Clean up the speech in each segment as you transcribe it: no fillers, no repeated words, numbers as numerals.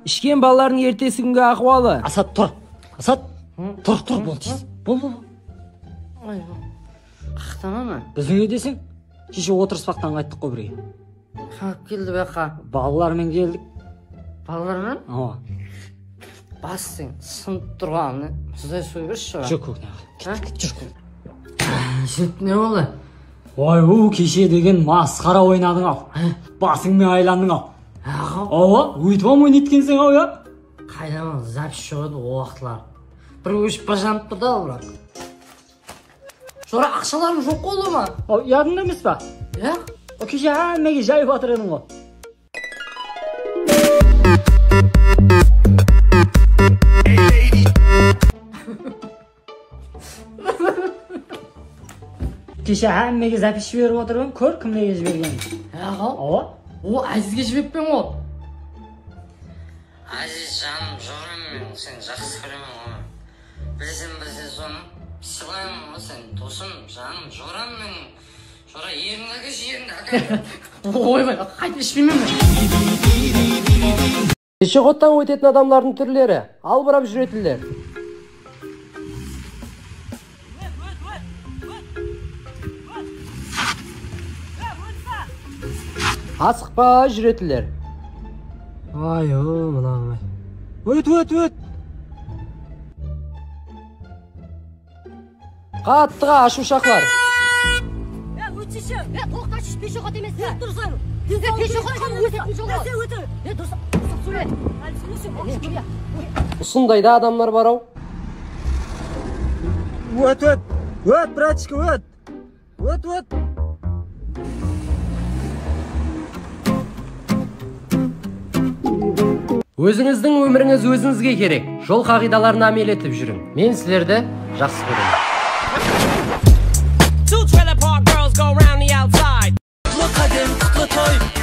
Ішкен балалардың ертесі күнгі ахуалы. Асат, тұр. Асат, тұр, бол тез. Бол. Қақтана? Біздің үйдесің? Кеше отырыспақтан қайттық қой бірге. Қап келді бәқа. Балалармен келдік. Балалармен? Ооба. Бассың, сынып тұрғаны. Сізай сой берші ба? Жүр көкнеға. Жүр. Жүріп не болды? Ой, кеше деген масқара ойнадың ал. Басыңмен айландың ал. Ооба, өйтіп ойнеткенсің ау, я? Қайдамын, запись жоғыды уақытлар. Бір өшіп бажанып бұда олар. Жора ақшаларым жоқ қолы ма? Ядында емес па? Кеше әмеге жайып атыр едің ғой. Кеше әмеге запись жіберіп отырмын, көр кімдеге жібергенін. Ооба? О, Әзізге жібеппен ғой. Әзіз жаным, жоғырым, сен жақсы көремін ғой. Білсен соны, сыйлаймын ғой, сен досым, жаным, жоғырым, жора еріңді әкеш, еріңді әкеш. Ойбай, қайты ішпеймін. Пешеходтан өтетін адамдардың түрлері, албырап жүретілер. Асықпа жүретілер. Мынағай. Өт. Қаттыға ашушақлар. Өтшіші, тоқташыш пешеход емес. Тұрсың. Пешеход қаны өтетін жолы. Дұрыс сөйле. Ұсындайда адамдар барау. Өт, братчика, өт. Өзіңіздің өміріңіз өзіңізге керек. Жол қағидаларына амел етіп жүрің. Мен сілерді жақсы көремін.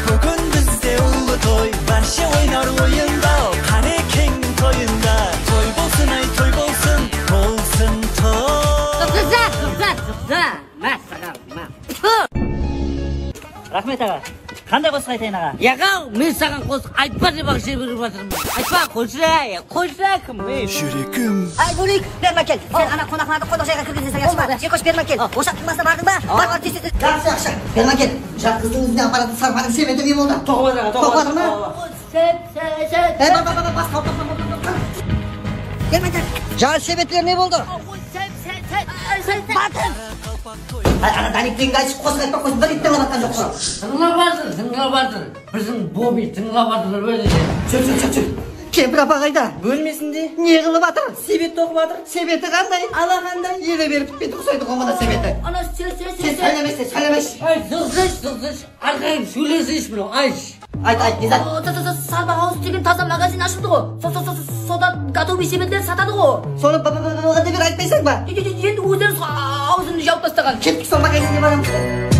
Bugün bizde ulu toy, barşı oynar oyunda, kane king toyunda. Toy bolsun ay toy bolsun, bolsun toy. Kızlar. Rahmet ağa. Қандай қос айтайын аға? Яғау, мен саған қос айтпа деп ақ жіберіп жатырмын. Айтпа, қойшы кім? Жүрегім. Ай, Гулик, берма кел. Сен ана қонақханада қонақжайға кіргенде саған ба? Жекош берма кел. Ошақтың басына бардың ба? Бар тез. Жақсы ақша. Берма кел. Жат қыздың өзіне апаратын сарпаның себеті не болды? Тоқымадың ма? Сет. Бас. Берма кел. Жар себетлер не болды? Батыр. Ана Даниктен айтып қосып айтпақ қосып бір иттен алатқан жоқ қой. Тыңла бардыр. Біздің Боби тыңла бардыр өзі. Жүр. Кемпір апа қайда? Бөлмесінде. Не қылып атыр? Себет тоқып атыр. Себеті қандай? Ала қандай? Еле беріп бітпеді құсайды қомада себеті. Ана Сен сөйлемеш. Ай, зылғыш. Арқайым сөйлесейш біреу, айш. Айт, Низат. Сарбақ ауыз деген таза магазин ашылды ғой. Содан готовый себетлер сатады ғой. Соны бі-бі-бі-бі-бі айтпайсың ба? Енді өздеріңіз аузымды жауып тастаған. Кеттік сол магазинге барамыз.